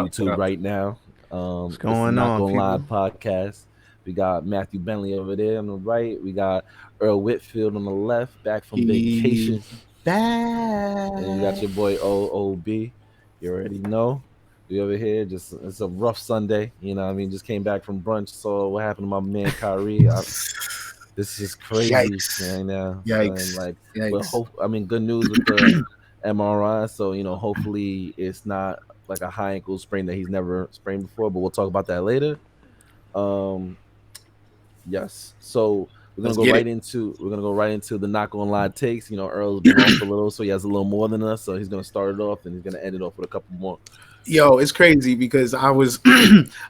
YouTube right now. What's This is going Not on, Gonna Lie people? podcast. We got Matthew Bentley over there on the right. We got Earl Whitfield on the left, back from vacation. He's And you got back. your boy OOB. You already know. We over here. Just it's a rough Sunday. You know what I mean? Just came back from brunch. Saw what happened to my man Kyrie. This is crazy Yikes. right now. And Yikes. like, but Yikes. hope I mean good news with the MRI. So hopefully it's not like a high ankle sprain that he's never sprained before. But we'll talk about that later. Um, yes. So Let's get it. we're gonna go right into the Not Gonna Lie takes. Earl's been off a little, so he has a little more than us. So he's gonna start it off, and he's gonna end it off with a couple more. Yo, it's crazy because I was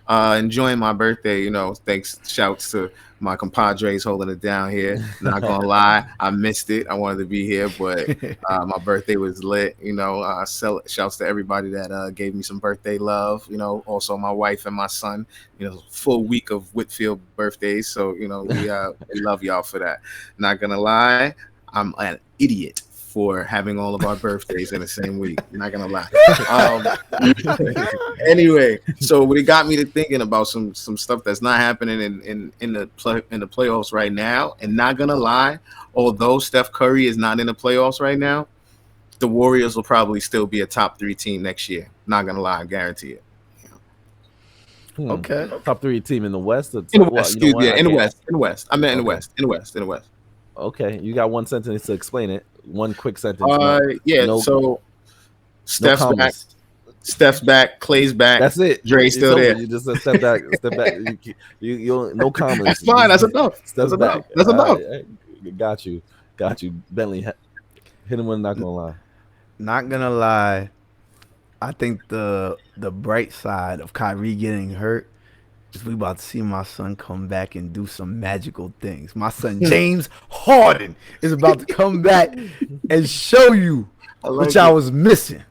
enjoying my birthday. Thanks, shouts to my compadres holding it down here. Not gonna lie, I missed it. I wanted to be here, but my birthday was lit. Shouts to everybody that gave me some birthday love. Also my wife and my son. Full week of Whitfield birthdays. So we love y'all for that. Not gonna lie, I'm an idiot for having all of our birthdays in the same week. Not gonna lie. Anyway, so what it got me to thinking about some stuff that's not happening in the playoffs right now. And not gonna lie, although Steph Curry is not in the playoffs right now, the Warriors will probably still be a top 3 team next year. Not gonna lie, I guarantee it. Okay. Top 3 team in the West. In the West, in the West. I meant in the West. Okay, you got one sentence to explain it. One quick sentence. So Steph's back, Clay's back. That's it. Dre's still there. You just step back. You no comments. That's fine. That's enough. That's enough. That's enough. Right. Got you. Bentley, hit him with Not Gonna Lie. Not gonna lie, I think the bright side of Kyrie getting hurt is we about to see my son come back and do some magical things. My son James Harden is about to come back and show you what y'all was missing.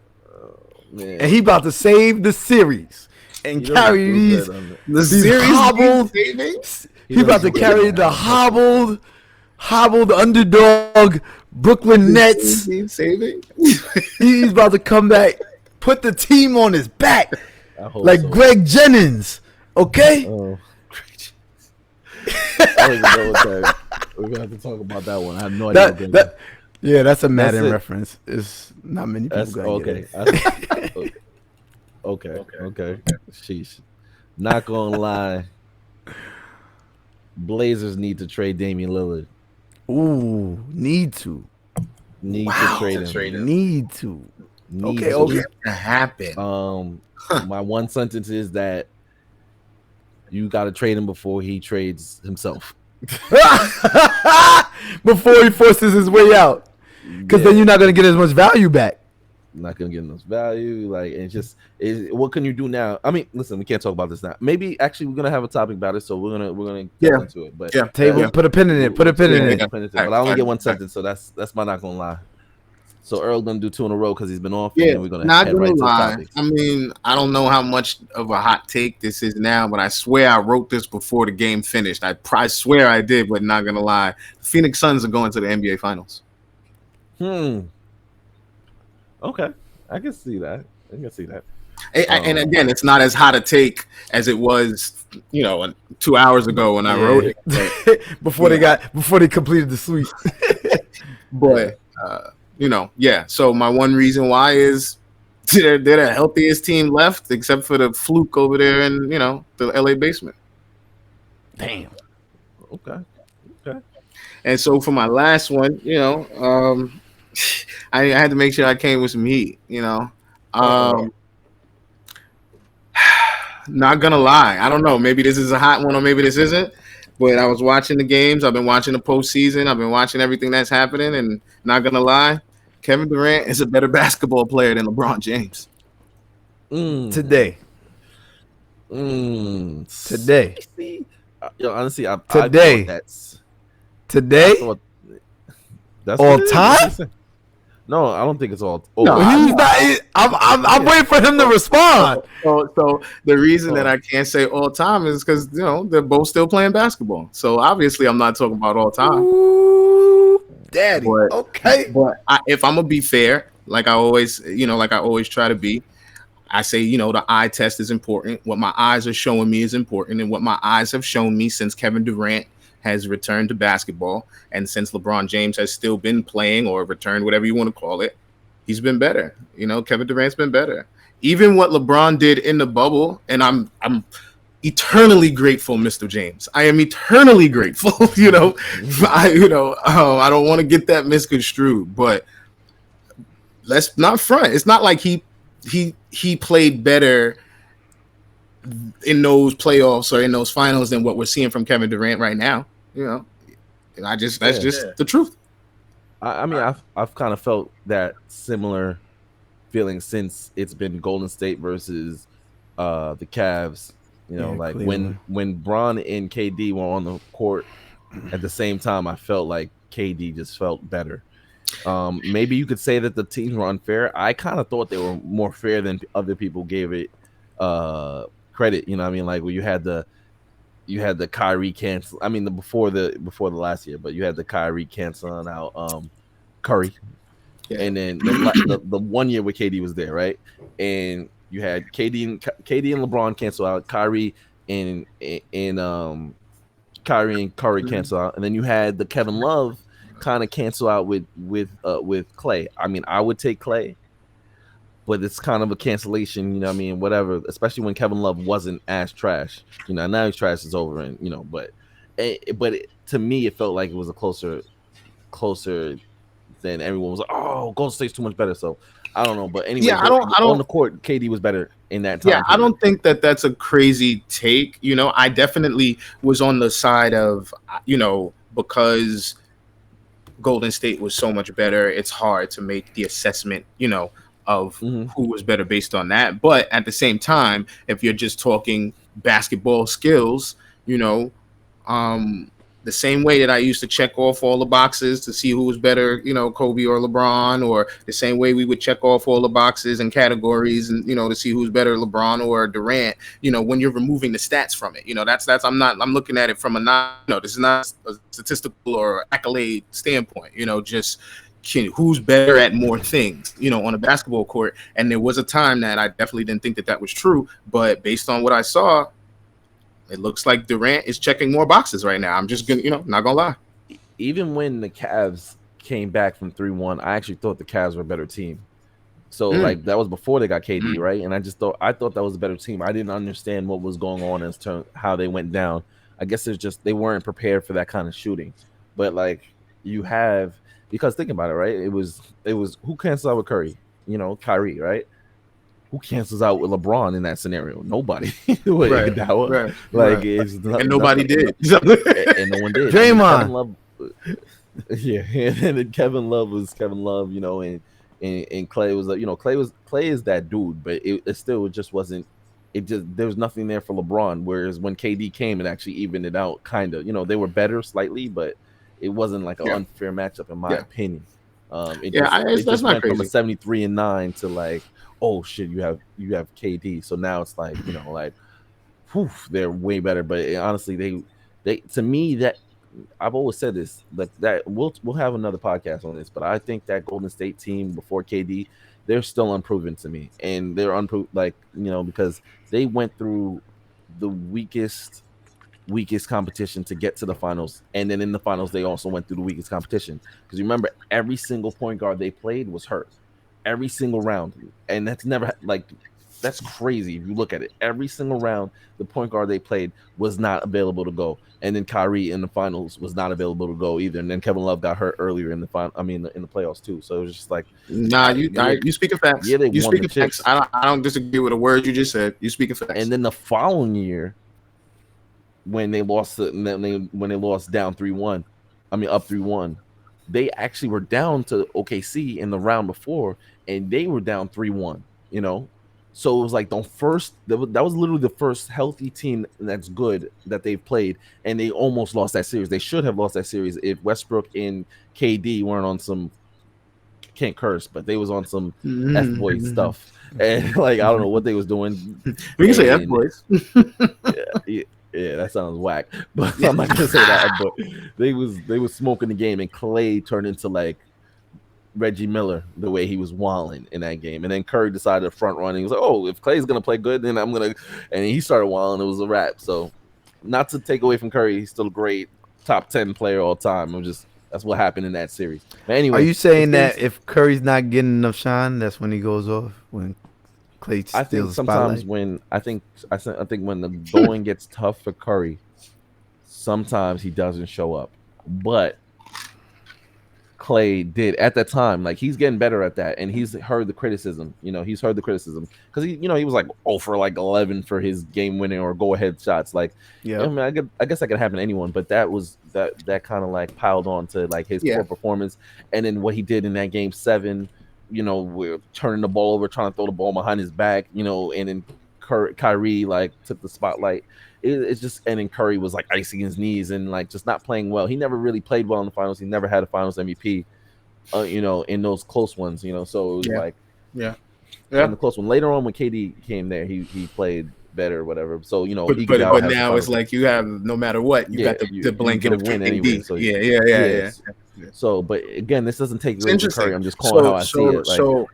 Man. And he about to save the series and carry these series hobbled. He about to carry the hobbled underdog Brooklyn Nets. He's about to come back, put the team on his back like so. Greg Jennings. Okay. Oh. I don't even know what that. We're gonna have to talk about that one. I have no idea. Yeah, that's a Madden reference. It's not many people gonna get it. Okay. Sheesh. Not gonna lie. Blazers need to trade Damian Lillard. Ooh, need to trade him. Need to. Okay. To happen. My one sentence is that you got to trade him before he trades himself. Before he forces his way out. Because then you're not going to get as much value back. Not going to get enough value. Like, what can you do now? I mean, listen, we can't talk about this now. Maybe, actually, we're going to have a topic about it, so we're gonna get into it. But put a pin in it. Put a pin in it. But I only get one sentence, so that's my Not Gonna Lie. So Earl's gonna do 2 in a row because he's been off. Yeah, and we're gonna not head gonna right lie. to the topics. I mean, I don't know how much of a hot take this is now, but I swear I wrote this before the game finished. I swear I did, but not gonna lie. Phoenix Suns are going to the NBA Finals. Okay, I can see that. And again, it's not as hot a take as it was, 2 hours ago when I wrote it. before they completed the sweep. But So my one reason why is they're the healthiest team left, except for the fluke over there in the LA basement. Damn. Okay. And so for my last one, I had to make sure I came with some heat. Not gonna lie, I don't know. Maybe this is a hot one, or maybe this isn't. But I was watching the games. I've been watching the postseason. I've been watching everything that's happening, and not gonna lie, Kevin Durant is a better basketball player than LeBron James. Today. Honestly, Today. That's all time. No, I don't think it's all. No, he's not. I'm waiting for him to respond. So the reason that I can't say all time is because they're both still playing basketball. So obviously, I'm not talking about all time. Ooh, daddy. But, if I'm gonna be fair, like I always try to be, I say, the eye test is important. What my eyes are showing me is important. And what my eyes have shown me since Kevin Durant has returned to basketball and since LeBron James has still been playing or returned, whatever you want to call it, he's been better. Kevin Durant's been better. Even what LeBron did in the bubble, and I'm eternally grateful, Mr. James. I am eternally grateful. I don't want to get that misconstrued, but let's not front. It's not like he played better in those playoffs or in those finals than what we're seeing from Kevin Durant right now. That's just the truth. I mean, I've kind of felt that similar feeling since it's been Golden State versus the Cavs. Like when Bron and KD were on the court at the same time, I felt like KD just felt better. Maybe you could say that the teams were unfair. I kind of thought they were more fair than other people gave it credit. You know what I mean? Like when you had the Kyrie cancel. I mean, before the last year, but you had the Kyrie canceling out Curry, and then the 1 year where KD was there, right? And you had KD and LeBron cancel out, Kyrie and Curry cancel out, and then you had the Kevin Love kind of cancel out with Clay. I mean, I would take Clay, but it's kind of a cancellation, you know what I mean? Whatever, especially when Kevin Love wasn't as trash. Now his trash is over, and but to me, it felt like it was a closer than everyone was like, oh, Golden State's too much better. So I don't know, but anyway, I don't on the court, KD was better in that time. Yeah, I don't think that that's a crazy take. I definitely was on the side of because Golden State was so much better, it's hard to make the assessment, of who was better based on that. But at the same time, if you're just talking basketball skills, the same way that I used to check off all the boxes to see who was better, Kobe or LeBron, or the same way we would check off all the boxes and categories and, to see who's better, LeBron or Durant, when you're removing the stats from it, I'm looking at it from this is not a statistical or accolade standpoint, just who's better at more things, on a basketball court. And there was a time that I definitely didn't think that was true, but based on what I saw, it looks like Durant is checking more boxes right now. I'm just gonna, not gonna lie. Even when the Cavs came back from 3-1, I actually thought the Cavs were a better team. So like that was before they got KD, right? And I thought that was a better team. I didn't understand what was going on as to how they went down. I guess it's just they weren't prepared for that kind of shooting. But like because think about it, right? It was who canceled out with Curry? Kyrie, right? Who cancels out with LeBron in that scenario? Nobody. It's and nobody did. And no one did. Draymond. Yeah, and then Kevin Love was Kevin Love, and Clay was Clay is that dude, but it still just wasn't. There was nothing there for LeBron. Whereas when KD came, it actually evened it out, kind of. They were better slightly, but it wasn't like an unfair matchup in my opinion. It just went from a 73-9 to like, oh shit, you have KD. So now it's like, whew, they're way better. But honestly, they to me, that I've always said this, that we'll have another podcast on this, but I think that Golden State team before KD, they're still unproven to me, and they're unproven, because they went through the weakest competition to get to the finals, and then in the finals they also went through the weakest competition, because remember, every single point guard they played was hurt every single round, and that's crazy if you look at it. Every single round the point guard they played was not available to go, and then Kyrie in the finals was not available to go either, and then Kevin Love got hurt earlier in the in the playoffs too. So it was just like, you speaking facts. Yeah, you speaking facts. I don't disagree with a word you just said. You speaking facts. And then the following year, when they lost when they lost down 3-1, up 3-1, they actually were down to OKC in the round before, and they were down 3-1. So it was like that was literally the first healthy team that's good that they've played, and they almost lost that series. They should have lost that series if Westbrook and KD weren't on some, can't curse, but they was on some F-boy stuff, and I don't know what they was doing. We can say F-boys. Yeah, that sounds whack, but I'm not gonna say that. But they was smoking the game, and Clay turned into like Reggie Miller the way he was walling in that game, and then Curry decided to front run. And he was like, "Oh, if Clay's gonna play good, then I'm gonna," and he started walling. It was a wrap. So, not to take away from Curry, he's still a great top 10 player all time. It was just that's what happened in that series. But Are anyway, you let's saying get that into, if Curry's not getting enough shine, that's when he goes off? When Clay I think steals the sometimes spotlight? when I think when the going gets tough for Curry, sometimes he doesn't show up. But Clay did at that time. Like he's getting better at that, and he's heard the criticism. He's heard the criticism because he was like for like 11 for his game winning or go ahead shots. Like, I Yep. mean, I guess that could happen to anyone, but that kind of like piled on to like his Yeah. poor performance, and then what he did in that game seven. We're turning the ball over, trying to throw the ball behind his back. And then Kyrie like took the spotlight. It's just and then Curry was like icing his knees and like just not playing well. He never really played well in the finals. He never had a Finals MVP. In those close ones. So it was Yeah. like Yeah. in Yeah. the close one. Later on when KD came there, he played better or whatever. So But but Iguodala but has the now it's Finals. like you have no matter what, you Yeah, got the, you the you get blanket a of win anyway. KD. So Yeah. yes. So, but again, this doesn't take It's away from interesting. Curry. I'm just calling how So I see so it. Like so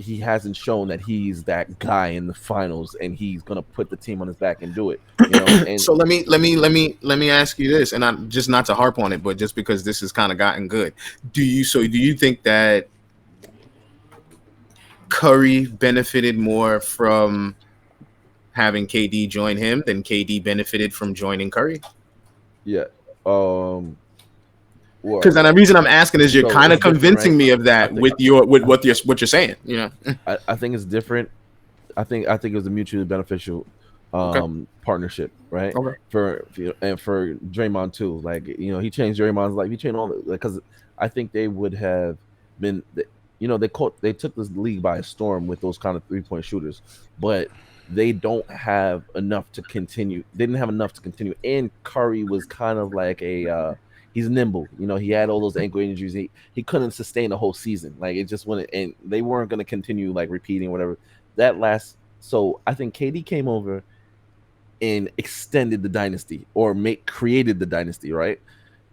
he hasn't shown that he's that guy in the finals and he's gonna put the team on his back and do it. And so let me ask you this, and I'm just not to harp on it, but just because this has kind of gotten good. Do you think that Curry benefited more from having KD join him than KD benefited from joining Curry? yeah, Because well, the reason I'm asking is you're so kind it's of different, convincing right? me of I that think with what you're saying. I think it's different. I think it was a mutually beneficial Okay. partnership, right? Okay. And for Draymond too. Like he changed Draymond's life. He changed all the because I think they would have been. They took this league by a storm with those kind of 3-point shooters, but they don't have enough to continue. They didn't have enough to continue. And Curry was kind of like he's nimble. He had all those ankle injuries. He couldn't sustain the whole season. Like it just wouldn't, and they weren't going to continue like repeating whatever that last. So I think KD came over and extended the dynasty or created the dynasty, right?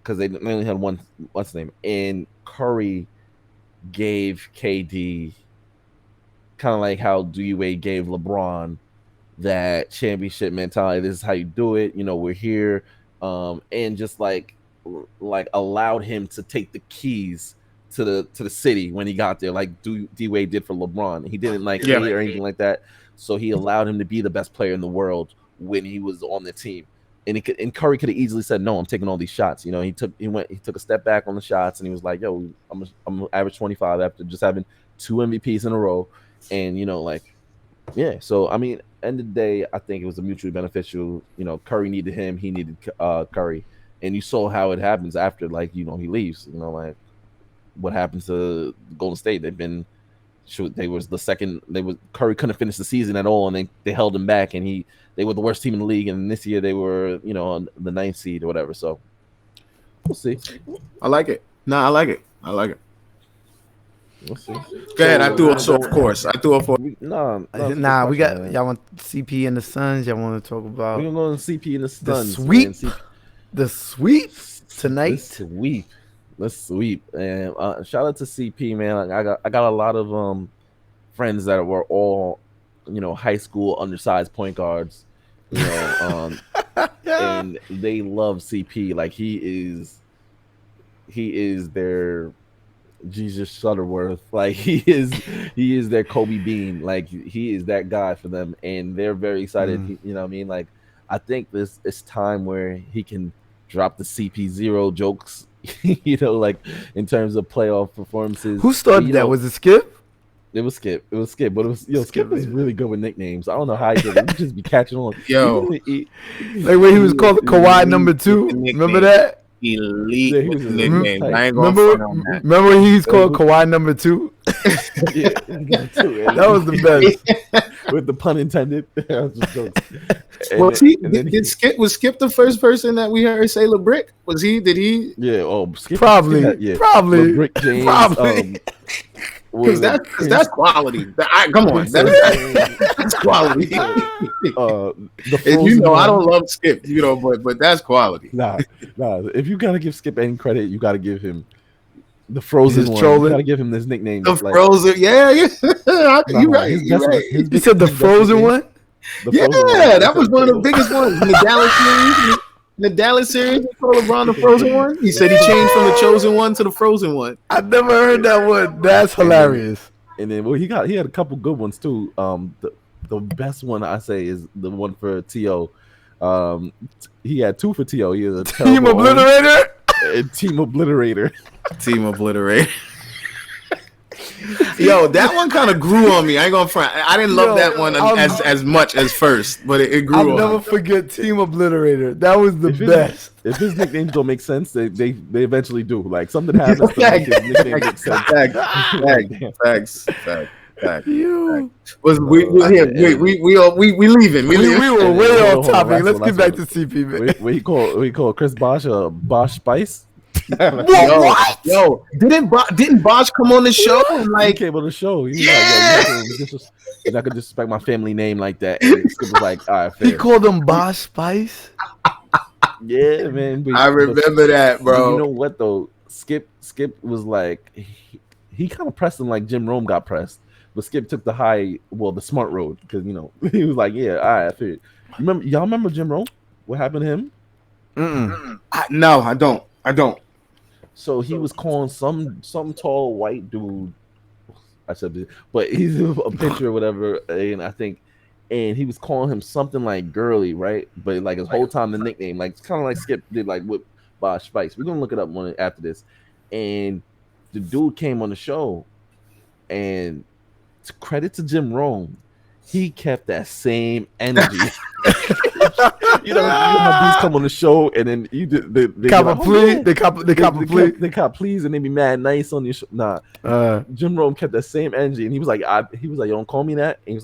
Because they only had one what's the name, and Curry gave KD kind of like how Dwayne Wade gave LeBron that championship mentality. This is how you do it. We're here, and just like allowed him to take the keys to the city when he got there, like D Wade did for LeBron. He didn't like Yeah. hate or anything like that. So he allowed him to be the best player in the world when he was on the team. And Curry could have easily said, "No, I'm taking all these shots." He took a step back on the shots, and he was like, "Yo, I'm gonna average 25 after just having 2 MVPs in a row." And yeah. So I mean, end of the day, I think it was a mutually beneficial. Curry needed him, he needed Curry, and you saw how it happens after he leaves. Like what happens to Golden State? They was the second. Curry couldn't finish the season at all, and they held him back, and they were the worst team in the league. And this year they were on the 9th seed or whatever. So we'll see. I like it. No, I like it. I like it. We'll see. Go ahead. I threw us So off course. I threw off. no, Nah, we got y'all want CP and the Suns. Y'all want to talk We're about gonna go on CP and the the Suns. sweep, Man. the sweep tonight. Let's sweep. And shout out to CP, man. Like, I got a lot of friends that were all high school undersized point guards. And they love CP. Like he is their Jesus Shutterworth. Like he is their Kobe Bean. Like he is that guy for them, and they're very excited. You know what I mean? Like I think this is time where he can drop the CP0 jokes. Like in terms of playoff performances. Who started that? Was it Skip? It was Skip, but it was Skip is is- really good with nicknames. I don't know how he does it. He just be catching on. Yo. Like when he was called Kawhi number 2. Remember that? Elite Yeah, he was with just nicknames. tight. I ain't gonna Remember, front on that. remember when he was called Kawhi number 2? Yeah, That was the best. with the pun intended. That was just jokes. Well, Then was Skip the first person that we heard say LeBrick? Was he? Did he? yeah, Skip, Probably, yeah, probably, LeBrick James, probably. Because that's quality. Come on, that's quality. the And Frozen I One. don't love Skip, but that's quality. Nah. If you gotta give Skip any credit, you gotta give him The Frozen Just one. You trolling. gotta give him this nickname. The Like, Frozen, yeah. You nah, right, his you best one. right. You said the His best Frozen nickname. one? The Yeah, Frozen one. He that was said one of the table. biggest ones in the Dallas series. The Dallas series, they called LeBron the Frozen one. He said he changed from the Chosen one to the Frozen one. I never heard that one. That's And then hilarious. well, he had a couple good ones too. The best one I say is the one for To. He had two for To. He has a Team terrible own Obliterator. and Team Obliterator. Team Obliterate. Yo, that one kind of grew on me. I ain't gonna front. I didn't love that one as much as first, but it I'll grew on never me. forget Team Obliterator. That was the If best. his nicknames don't make sense, they eventually do. Like something happens to make his nickname make sense. Like, damn. Facts. You. Was And- we leaving? We We leaving? were way Hold on, off hold on, topic. last Let's one, get last back one. to CP, man. We call Chris Bosh Bosh Spice. What? Yo, didn't Bosch come on the show and He like? came on the show. He was Yeah! like, yo, you're not gonna disrespect my family name like that. And Skip was like, all right, He fair. called him Boss Spice. Yeah, man. I remember that, but bro. you know what though? Skip was like he kind of pressed him like Jim Rome got pressed. But Skip took the smart road because he was like, yeah, all right, I figured. Y'all remember Jim Rome? What happened to him? No, I don't. So he was calling some tall white dude. I said, but he's a picture or whatever, and he was calling him something like girly, right? But like his whole time the nickname, like it's kind of like Skip did like with Bosh Spice. We're gonna look it up after this. And the dude came on the show, and credit to Jim Rome, he kept that same energy. you know how dudes come on the show and then they Cop a like, plea. yeah. They cop a plea. They cop pleas and they be mad nice on your show. Nah, Jim Rome kept that same energy, and he was like, you don't call me that. And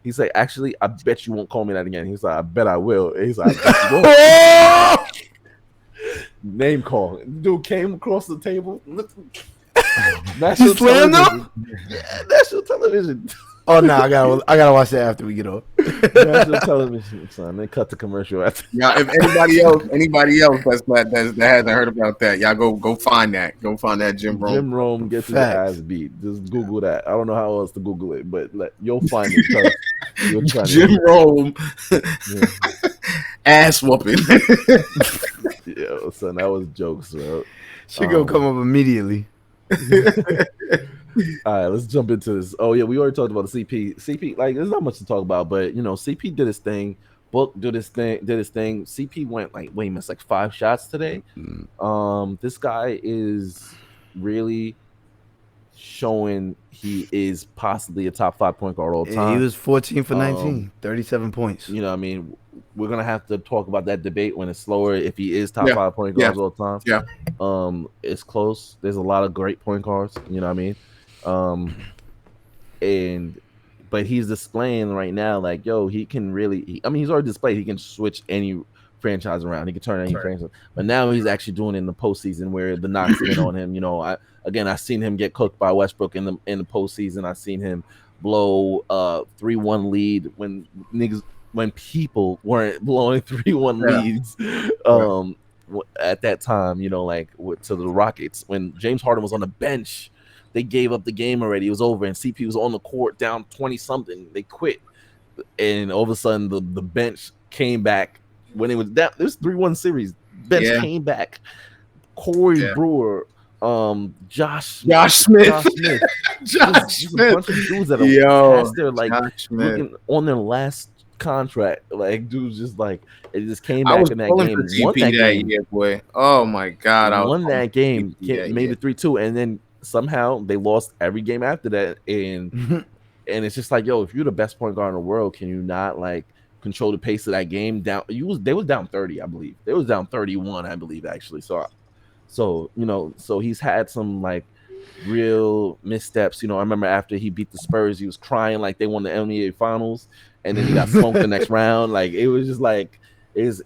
he's like, actually, I bet you won't call me that again. He's like, I bet I will. And he's like, I bet you won't. Name call. Dude came across the table. National slammed television. Yeah, national television. Oh no, I gotta watch that after we get off. National television, son. They cut the commercial after. Yeah, if anybody else that hasn't heard about that, y'all go find that. Go find that Jim Rome. Jim Rome gets his Facts. ass beat. Just Google that. I don't know how else to Google it, but you'll find it. You'll try Jim Rome ass whooping. Yeah, son, that was jokes, bro. She gonna come up immediately. All right, let's jump into this. Oh yeah, we already talked about the CP. CP, like, there's not much to talk about, but CP did his thing. Book did his thing. CP went he missed like 5 shots today. This guy is really showing he is possibly a top 5 point guard all time. Yeah, he was 14 for 19, 37 points. You know what I mean? We're gonna have to talk about that debate when it's slower. If he is top Yeah. 5 point guards Yeah. all time, Yeah. it's close. There's a lot of great point guards. You know what I mean? But he's displaying right now, like, yo, he can really. He's already displayed he can switch any franchise around. He can turn any franchise. But now he's actually doing it in the postseason where the knocks in on him. I seen him get cooked by Westbrook in the postseason. I seen him blow 3-1 lead when people weren't blowing 3-1 leads at that time, to the Rockets. When James Harden was on the bench, they gave up the game already. It was over, and CP was on the court down 20-something. They quit, and all of a sudden the bench came back when it was down. It was 3-1 series. Bench came back. Corey Brewer, Josh Smith. Josh Smith. A bunch of dudes that are past their looking on their last contract, dudes just it just came back in that game. Won that game, boy. Oh my god! I won that game, made it 3-2, and then somehow they lost every game after that. And and it's just like, yo, if you're the best point guard in the world, can you not control the pace of that game? They was down 30, I believe. They was down 31, I believe, actually. So he's had some real missteps. I remember after he beat the Spurs, he was crying like they won the NBA Finals, and then he got smoked the next round. It was just his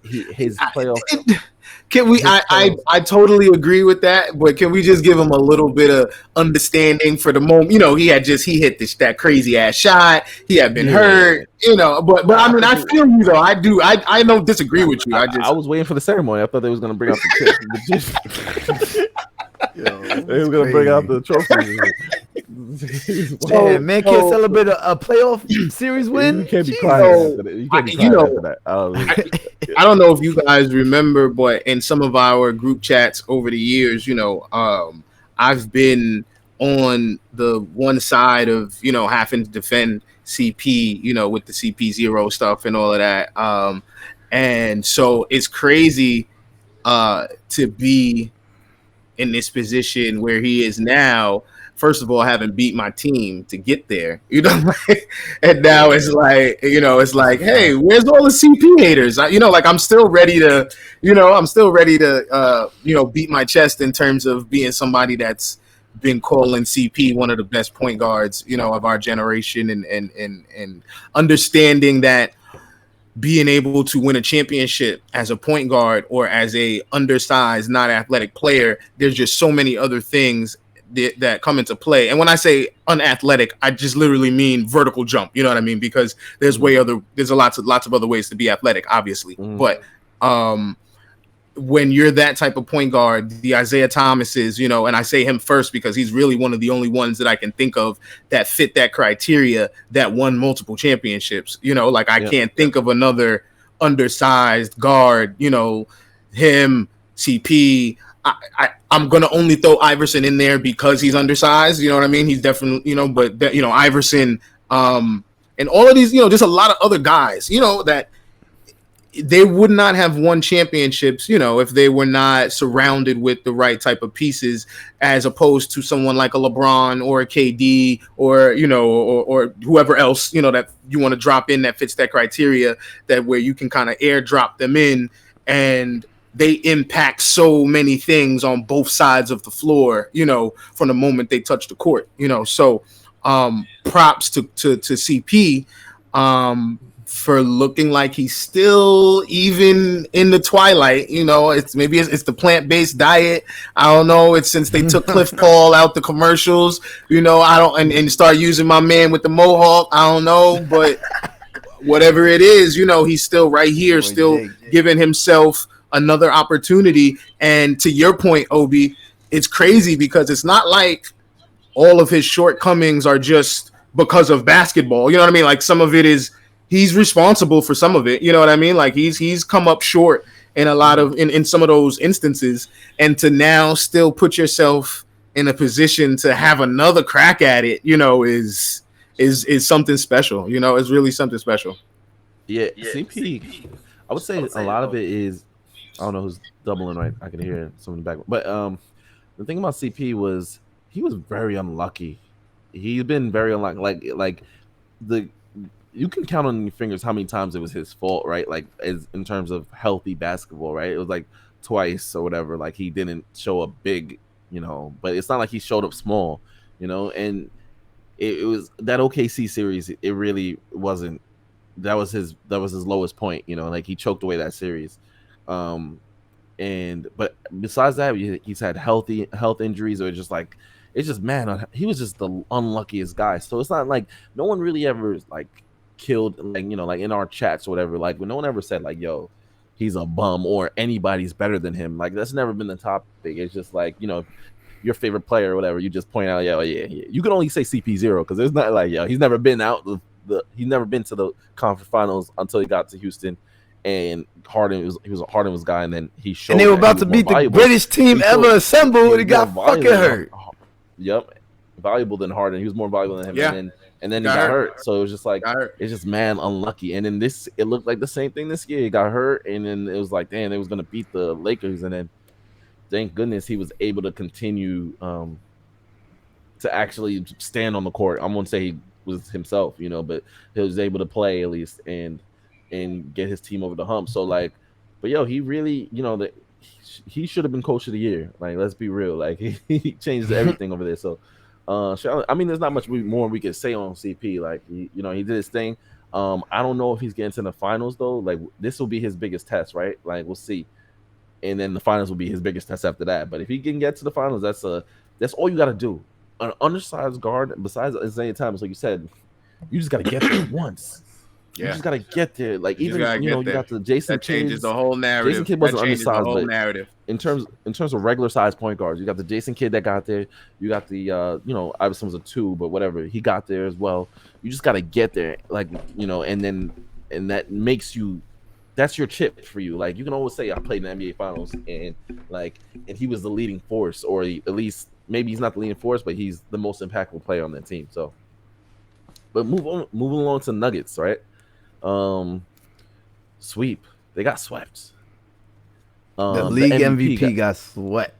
playoff. Can we? I totally agree with that, but can we just give him a little bit of understanding for the moment? He hit that crazy ass shot. He had been hurt. But I feel you though. I don't disagree with you. I was waiting for the ceremony. I thought they was gonna bring out the Yo, He it's was gonna bring out crazy. the trophies and shit. He's So, wild. Man, man can't so, celebrate a playoff series You win. can't be crying Jeez. so, after that. You I, can't be you crying after know, that. I, I don't know if you guys remember, but in some of our group chats over the years, I've been on the one side of, having to defend CP, with the CP0 stuff and all of that. And so it's crazy to be in this position where he is now. First of all, having beat my team to get there, and now Yeah, it's that's a like, hey, fact. where's all the CP haters? I'm still ready to, beat my chest in terms of being somebody that's been calling CP one of the best point guards, of our generation, and understanding that being able to win a championship as a point guard or as a undersized, not athletic player, there's just so many other things that come into play. And when I say unathletic, I just literally mean vertical jump. You know what I mean? Because Mm-hmm. there's lots of other ways to be athletic, obviously. Mm-hmm. But when you're that type of point guard, the Isaiah Thomases, and I say him first because he's really one of the only ones that I can think of that fit that criteria that won multiple championships. Like I Yep. can't think of another undersized guard, him, CP. I'm gonna only throw Iverson in there because he's undersized. You know what I mean? He's definitely, Iverson, and all of these, just a lot of other guys, that they would not have won championships, if they were not surrounded with the right type of pieces, as opposed to someone like a LeBron or a KD or or whoever else that you want to drop in that fits that criteria, that where you can kind of airdrop them in and they impact so many things on both sides of the floor, from the moment they touch the court, So props to CP. For looking like he's still even in the twilight. It's the plant-based diet. I don't know. It's since they took Cliff Paul out the commercials. I don't and start using my man with the mohawk. I don't know, but whatever it is, he's still right here, Boy, still Jake. giving himself another opportunity. And to your point, Obi, it's crazy because it's not like all of his shortcomings are just because of basketball. You know what I mean? Like some of it is he's responsible for some of it. You know what I mean? Like he's come up short in a lot Mm-hmm. of in some of those instances, and to now still put yourself in a position to have another crack at it, is something special. It's really something special. Yeah, CP. I would say a lot of it is, I don't know who's doubling right. I can hear someone in the back, but the thing about CP was he was very unlucky. He's been very unlucky. Like the you can count on your fingers how many times it was his fault, right? Like as in terms of healthy basketball, right? It was like twice or whatever. Like he didn't show up big, but it's not like he showed up small, and it was that OKC series. It really wasn't. That was his lowest point, like he choked away that series. Um, and but besides that, he's had health injuries, or just like it's just man, he was just the unluckiest guy. So it's not like no one really ever like killed, like like in our chats or whatever. Like when no one ever said like, "Yo, he's a bum," or anybody's better than him. Like that's never been the topic. It's just like your favorite player or whatever. You just point out, yeah. You can only say CP0 because it's not like he's never been out he's never been to the conference finals until he got to Houston, and Harden was guy, and then he And showed they were that he about was to more beat the valuable. greatest team He ever showed he assembled. was He more got fucking valuable than hurt. yep, valuable than Harden. He was more valuable than him, Yeah, and then he got got hurt. hurt. So it was just like Got hurt. it's just man unlucky. And then it looked like the same thing this year. He got hurt, and then it was like damn, they was gonna beat the Lakers, and then thank goodness he was able to continue to actually stand on the court. I won't say he was himself, but he was able to play at least and get his team over the hump. So like, but he really, that he should have been coach of the year. Like, let's be real. Like he changed everything over there. So, I mean, there's not much more we could say on CP. Like, he did his thing. I don't know if he's getting to the finals though. Like, this will be his biggest test, right? Like, we'll see. And then the finals will be his biggest test after that. But if he can get to the finals, that's all you got to do. An undersized guard, besides Isaiah Thomas, like you said, you just got to get there once. You Yeah, just got to get there. Like you just even gotta get you there. got the Jason That changes the Kids. whole Jason narrative. Kidd That wasn't changes the undersized, whole but narrative. in terms of regular size point guards, you got the Jason Kidd that got there. You got the Iverson was a 2, but whatever, he got there as well. You just got to get there, like and that makes you that's your chip for you. Like you can always say I played in the NBA Finals and he was the leading force, or at least maybe he's not the leading force, but he's the most impactful player on that team. So, but moving along to Nuggets, right? Um, Sweep. They got swept. The The league MVP got swept.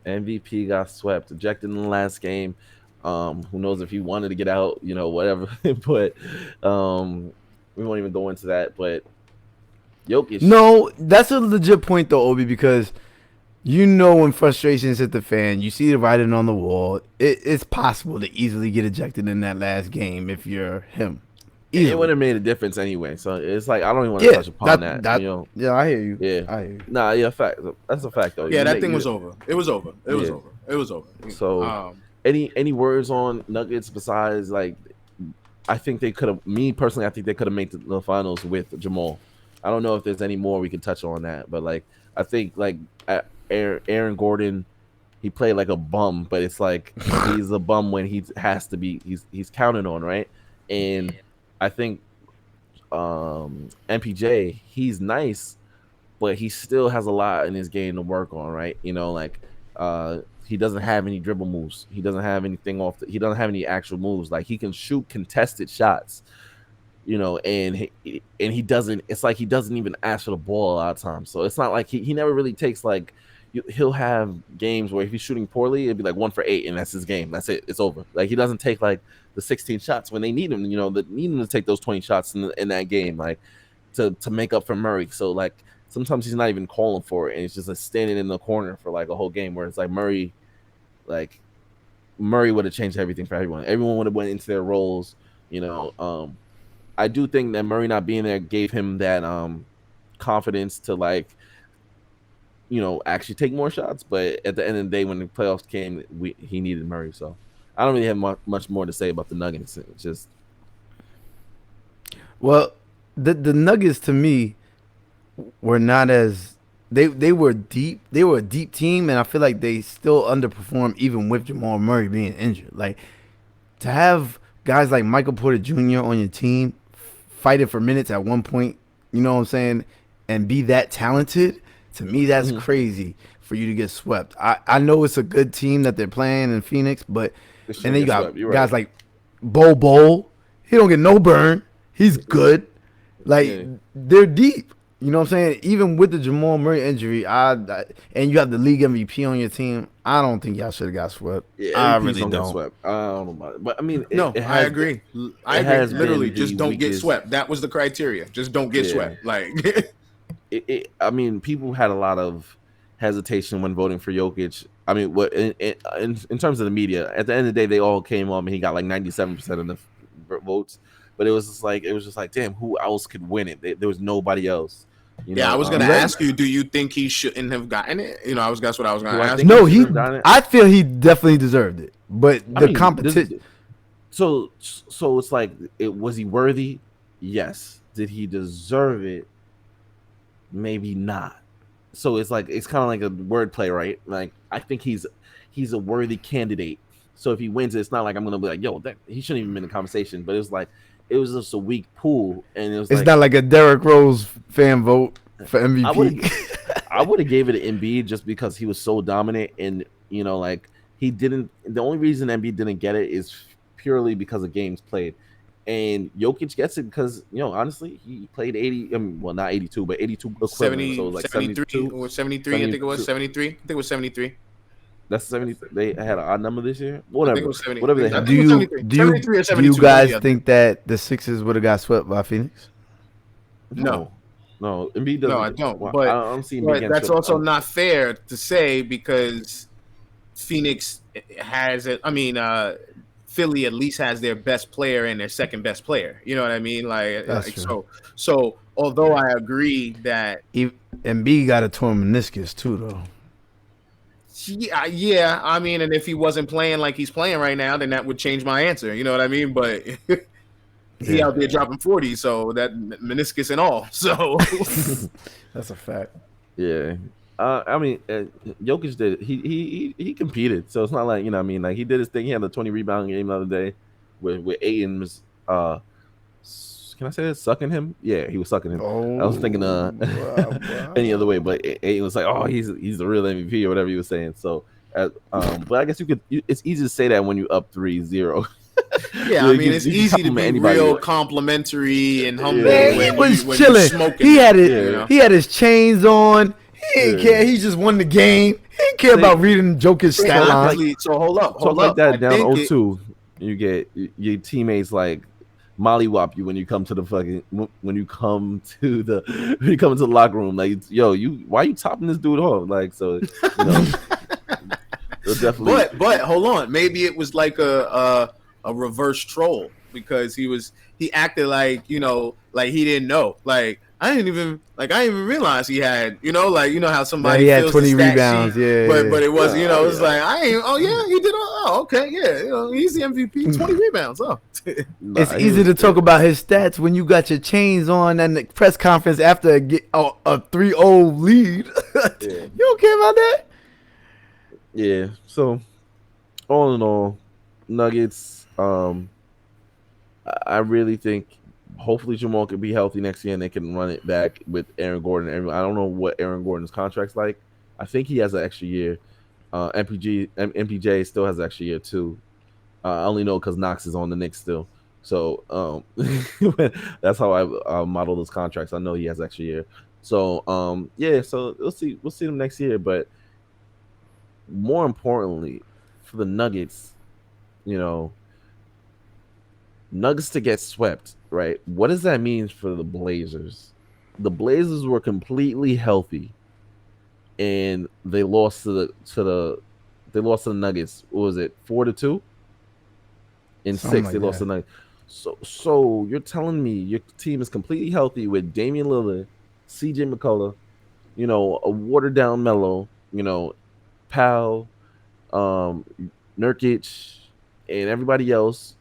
MVP got swept, ejected in the last game. Who knows if he wanted to get out, whatever. But we won't even go into that. But Jokic. No, that's a legit point though, Obi, because when frustrations hit the fan, you see the writing on the wall. It's possible to easily get ejected in that last game if you're him. Easily. It would have made a difference anyway. So it's like I don't even want to touch upon that. Yeah, I hear you. Yeah, I hear you. Nah, yeah, fact. That's a fact though. Yeah, that thing was over. It was over. It was over. It was over. So, any words on Nuggets besides like, I think they could have. Me personally, I think they could have made the finals with Jamal. I don't know if there's any more we can touch on that, but like I think like Aaron Gordon, he played like a bum, but it's like he's a bum when he has to be. He's counted on, right? And I think MPJ, he's nice, but he still has a lot in his game to work on, right? He doesn't have any dribble moves. He doesn't have anything he doesn't have any actual moves. Like he can shoot contested shots, and he doesn't. It's like he doesn't even ask for the ball a lot of times. So it's not like he never really takes like. He'll have games where if he's shooting poorly, it'd be like 1 for 8, and that's his game. That's it. It's over. Like he doesn't take like the 16 shots when they need him. They need him to take those 20 shots in that game, like to make up for Murray. So like sometimes he's not even calling for it, and he's just like standing in the corner for like a whole game. Where it's like Murray would have changed everything for everyone. Everyone would have went into their roles. I do think that Murray not being there gave him that confidence to like. Actually take more shots. But at the end of the day, when the playoffs came, he needed Murray. So I don't really have much more to say about the Nuggets. It's just the Nuggets to me were not as they were deep. They were a deep team, and I feel like they still underperformed even with Jamal Murray being injured. Like to have guys like Michael Porter Jr. on your team fighting for minutes at one point, you know what I'm saying, and be that talented. To me, that's crazy for you to get swept. I know it's a good team that they're playing in Phoenix, but and then you got guys like Bol. He don't get no burn. He's good. Like they're deep. You know what I'm saying? Even with the Jamal Murray injury, and you have the league MVP on your team, I don't think y'all should have got swept. Yeah, I really don't. Get swept. I don't know about it. But I mean, I agree. I agree. Literally, just don't get swept. That was the criteria. Just don't get swept. Like. I mean, people had a lot of hesitation when voting for Jokic. I mean, what in terms of the media, at the end of the day, they all came up and he got like 97% of the votes. But it was just like, damn, who else could win it? There was nobody else. I was gonna ask you, do you think he shouldn't have gotten it? That's what I was gonna ask. No, I feel he definitely deserved it. But competition. So it's like, was he worthy? Yes. Did he deserve it? Maybe not. So it's like it's kind of like a wordplay, right? Like I think he's a worthy candidate. So if he wins, it's not like I'm gonna be like, yo, he shouldn't even been in the conversation. But it was just a weak pool, and it's not like a Derrick Rose fan vote for MVP. I would have gave it to Embiid just because he was so dominant, and like he didn't. The only reason Embiid didn't get it is purely because of games played. And Jokic gets it because, honestly, he played 80. Well, not 82, but 82 equivalent. 70, so like 73 or 73. I think it was 73. I think it was 73. That's 70. They had an odd number this year. Whatever. Whatever they had. Do you guys think that the Sixers would have got swept by Phoenix? No. Embiid doesn't. No, I don't. But I don't see him that's also not fair to say because Phoenix has it. I mean, Philly at least has their best player and their second best player. You know what I mean? So although I agree that Embiid got a torn meniscus too, though. Yeah. I mean, and if he wasn't playing like he's playing right now, then that would change my answer. You know what I mean? But he out there dropping 40, so that meniscus and all. So that's a fact. Yeah. I mean, Jokic did. He competed, so it's not like, you know what I mean. Like, he did his thing. He had a 20 rebound game the other day with Aiden was can I say that, sucking him? Yeah, he was sucking him. I was thinking Oh, any other way, wow. but Aiden was like, oh, he's the real MVP or whatever he was saying. So but I guess it's easy to say that when you up 3-0. Yeah, I You mean, it's can easy to compliment be anybody. real complimentary and Yeah, humble Man, he was when you chilling. smoking He them. had it. You yeah, know. He had his chains on. He didn't yeah. care. He just won the game. He didn't care Say about reading Jokic stat talk line. like Honestly, so hold talk like up. I that down think it. 0-2. You get your teammates like mollywop you when you come to the fucking when you come to the when you come into the locker room. Like, yo, you why you topping this dude off? Like, so, you know, they'll definitely. But hold on, maybe it was like a reverse troll because he acted like, like he didn't know. Like I didn't even realize he had, like, how That somebody he had fills the 20 stat sheet, rebounds. Yeah, but it was, Oh it's yeah, like I ain't. Oh yeah, he did. Oh okay, yeah, he's the MVP. yeah. 20 rebounds. Oh. It's nah, he easy was. to talk about his stats when you got your chains on and the press conference after a 3-0 lead. Yeah, You don't care about that? yeah. So all in all, Nuggets. I really think hopefully Jamal can be healthy next year and they can run it back with Aaron Gordon. I don't know what Aaron Gordon's contract's like. I think he has an extra year. MPJ still has an extra year too. I only know because Knox is on the Knicks still. So that's how I model those contracts. I know he has extra year. So yeah, so we'll see them next year. But more importantly, for the Nuggets, you know, Nuggets to get swept, right? What does that mean for the Blazers? The Blazers were completely healthy, and they lost to the Nuggets. What was it, 4-2? In Something six, they like lost to that. the Nuggets. So you're telling me your team is completely healthy with Damian Lillard, CJ McCullough, a watered down Melo, Pal, um, Nurkic, and everybody else,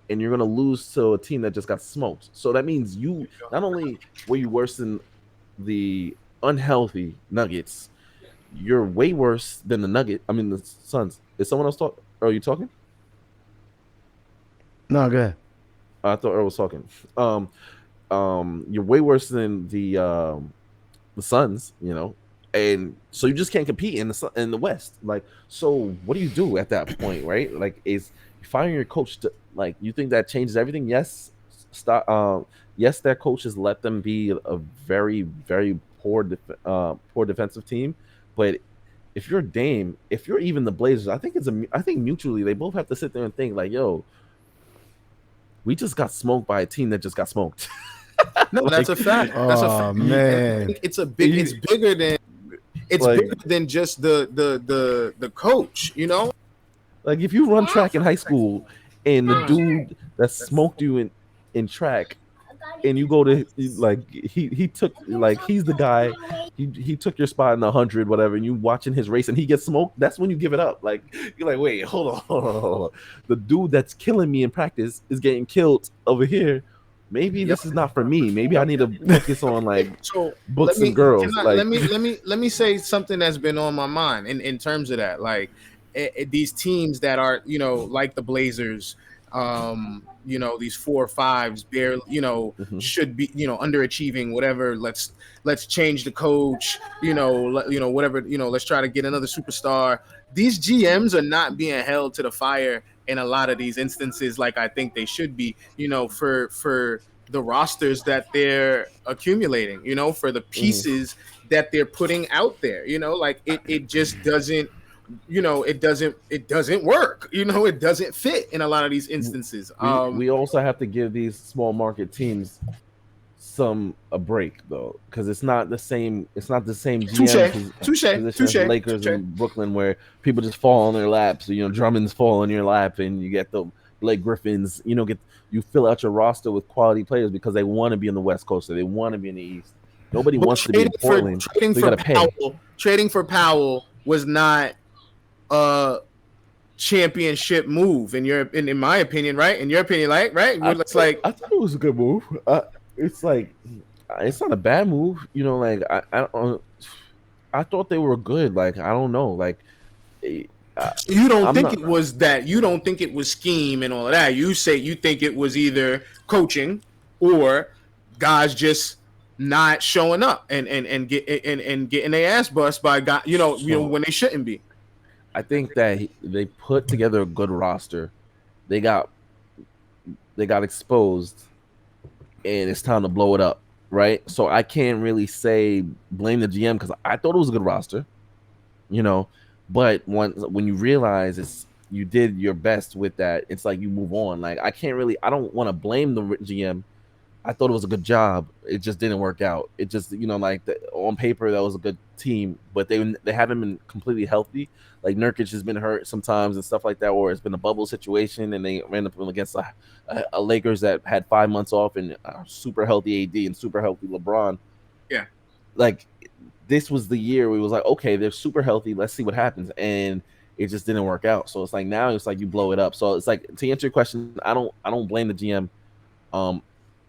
and you're gonna lose to a team that just got smoked. So that means you not only were you worse than the unhealthy Nuggets, you're way worse than the Nugget. I mean the Suns. Is someone else talk? Are you talking? No, go ahead. I thought Earl was talking. Um, you're way worse than the Suns, and so you just can't compete in the West. Like, so what do you do at that point, right? Like, is firing your coach to, like, you think that changes everything? Yes, stop. Yes, that coach has let them be a very very poor defensive team, but if you're Dame, if you're even the Blazers, I think mutually they both have to sit there and think like, yo, we just got smoked by a team that just got smoked. No, that's like, a fact. That's a fact. Oh, you, And I man. think it's you, bigger than like just the coach, Like, if you run track in high school and the dude that smoked you in track, and you go to, like, he took, like, he's the guy, he took your spot in 100 whatever, and you watching his race and he gets smoked, that's when you give it up. Like, you're like, wait, hold on. The dude that's killing me in practice is getting killed over here. Maybe Yep. this is not for me. Maybe I Yep. need to focus on, like, So books and girls. Like, let me say something that's been on my mind in terms of that. Like these teams that are, like the Blazers, these 4 or 5s barely, mhm, should be, underachieving, whatever. Let's change the coach, whatever, let's try to get another superstar. These GMs are not being held to the fire in a lot of these instances like I think they should be, for the rosters that they're accumulating, for the mhm, pieces that they're putting out there, like it just doesn't, it doesn't work, it doesn't fit in a lot of these instances. we also have to give these small market teams a break though, because it's not the same Touche, GM touche, position as the touche, Lakers touche. and Brooklyn, where people just fall on their laps. Drummond's fall on your lap, and you get the Blake Griffins. You fill out your roster with quality players because they want to be in the West Coast, or they want to be in the East. Nobody But wants to be in Portland, so you got to pay. Trading for Powell was not a championship move in my opinion, right? In your opinion, like, right? It's like I thought it was a good move. It's like, it's not a bad move. Like, I don't. I thought they were good. Like I don't know. Like eh, I, So you don't I'm think not. it was that? You don't think it was scheme and all of that? You say you think it was either coaching or guys just not showing up and getting their ass bust by guy. So When they shouldn't be. I think that they put together a good roster. They got they got exposed, and it's time to blow it up, right? So I can't really say blame the GM because I thought it was a good roster, you know. But when you realize it's you did your best with that, it's like you move on. Like I can't really, I don't want to blame the GM. I thought it was a good job. It just didn't work out. It just, like on paper that was a good team, but they haven't been completely healthy. Like Nurkic has been hurt sometimes and stuff like that, or it's been a bubble situation, and they ran up against a Lakers that had 5 months off and a super healthy AD and super healthy LeBron. Yeah. Like this was the year where it was like, okay, they're super healthy. Let's see what happens, and it just didn't work out. So it's like now it's like you blow it up. So it's like to answer your question, I don't blame the GM. Um,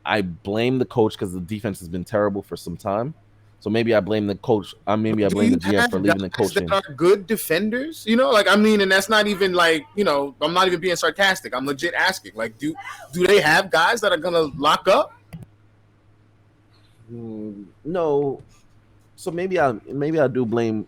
I blame the coach because the defense has been terrible for some time. So maybe I blame the coach. Maybe I Do blame you the GM for have leaving the guys coach that in. are good defenders? Like I mean, and that's not even like I'm not even being sarcastic. I'm legit asking. Like, do they have guys that are gonna lock up? No. So maybe I do blame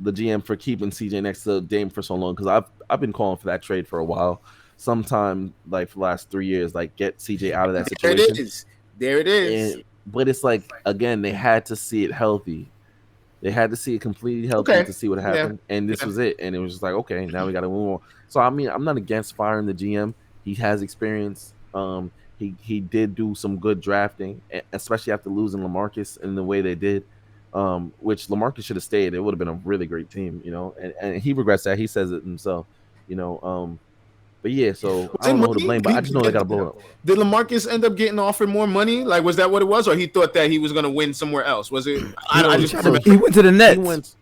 the GM for keeping CJ next to Dame for so long because I've been calling for that trade for a while. Sometime like for the last 3 years, like get CJ out of that There it situation. is. There it is. And but it's like again they had to see it healthy. They had to see it completely healthy Okay. to see what Yeah. happened, and this Yeah. was it. And it was just like, okay, now we got to move on. So I mean, I'm not against firing the GM. He has experience. He did do some good drafting, especially after losing Lamarcus in the way they did. Which Lamarcus should have stayed. It would have been a really great team, And he regrets that. He says it himself, you know. But yeah, so I Was it don't know who to money? blame, but I just know they got to blow it up. Did Lamarcus end up getting offered more money? Like, was that what it was, or he thought that he was gonna win somewhere else? Was it? I No, He just tried don't to. remember. He went to the he Nets. went.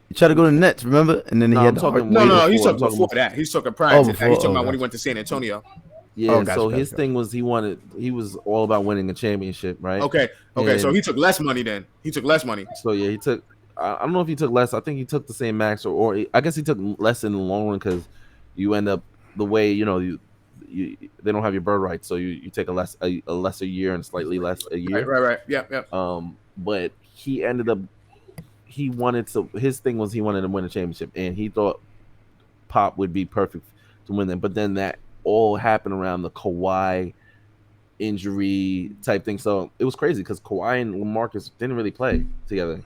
He tried to go to the Nets. Remember? And then No, he had I'm the heart. talking No, way no, no. He's before. I'm talking talking before before. that. He's talking prior Oh, to that. He's before. talking Oh, about when he gotcha. went to San Antonio. Oh, Yeah, gotcha, so gotcha, his gotcha. thing was he was all about winning a championship, right? Okay. Okay. So And he took less money then. He took less money. so yeah, he took. I don't know if he took less. I think he took the same max, I guess he took less in the long run because you end up the way you they don't have your bird rights, so you take a lesser year and slightly less a Right. year. Right. Right. Yep. Yep. But he ended up he wanted to his thing was he wanted to win a championship, and he thought Pop would be perfect to win them. But then that all happened around the Kawhi injury type thing. So it was crazy because Kawhi and LaMarcus didn't really play together.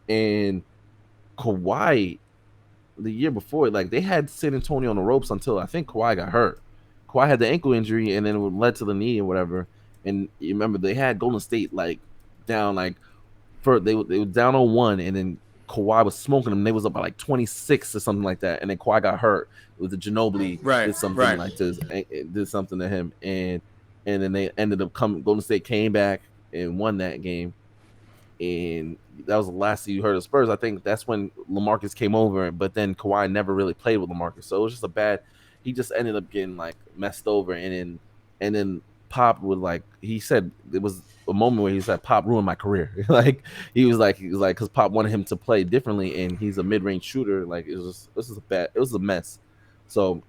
And Kawhi, the year before, like they had San Antonio on the ropes until I think Kawhi got hurt. Kawhi had the ankle injury and then it led to the knee or whatever. And you remember they had Golden State like down like for they were down on one and then Kawhi was smoking them. They was up by like 26 or something like that. And then Kawhi got hurt. It was the Ginobili Right. did something Right. like this, it did something to him, and then they ended up coming. Golden State came back and won that game, and that was the last you heard of Spurs. I think that's when LaMarcus came over, but then Kawhi never really played with LaMarcus, so it was just a bad. He just ended up getting like messed over, and then Pop would like he said it was a moment where he said Pop ruined my career. Like he was like because Pop wanted him to play differently, and he's a mid range shooter. Like it was just this is a bad. It was a mess. So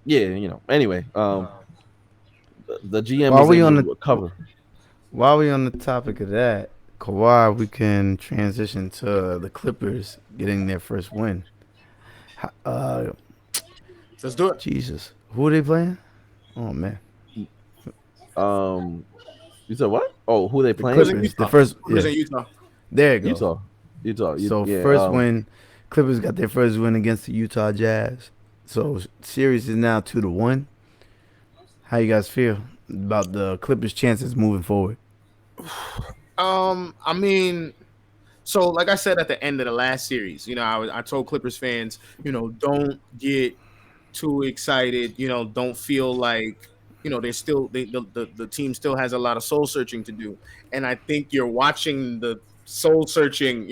yeah, Anyway, the GM While was we able on to the recover. while we on the topic of that, Kawhi, we can transition to the Clippers getting their first win. Uh, Let's do it. Jesus, who are they playing? Oh man, Um, you said what? Oh, who they the Clippers playing? in Clippers. The Utah. first, Clippers yeah, in Utah. there you go. Utah, Utah. So Yeah. first win, Clippers got their first win against the Utah Jazz. So series is now 2-1. How you guys feel about the Clippers' chances moving forward? I mean, so like I said at the end of the last series, I told Clippers fans, don't get too excited. Don't feel like they're still the team still has a lot of soul searching to do, and I think you're watching the soul searching,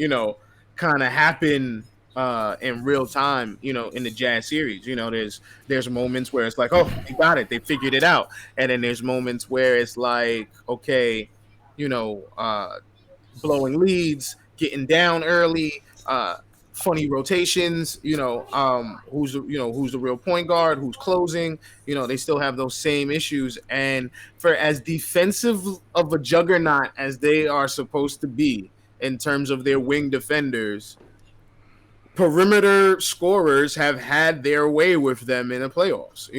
kind of happen in real time. In the Jazz series, there's moments where it's like, oh, they got it, they figured it out, and then there's moments where it's like, okay, you know, uh, blowing leads, getting down early, funny rotations. Who's the real point guard, who's closing. They still have those same issues, and for as defensive of a juggernaut as they are supposed to be in terms of their wing defenders, perimeter scorers have had their way with them in the playoffs.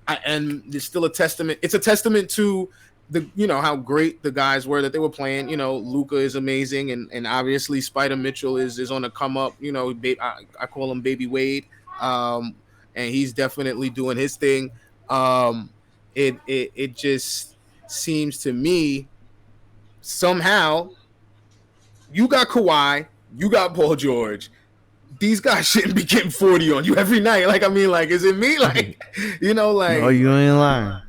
And it's still a testament. It's a testament to the how great the guys were that they were playing. Luka is amazing, and obviously Spider Mitchell is on the come up. I call him Baby Wade, and he's definitely doing his thing. It just seems to me somehow you got Kawhi, you got Paul George. These guys shouldn't be getting 40 on you every night. Is it me? No, you ain't lying.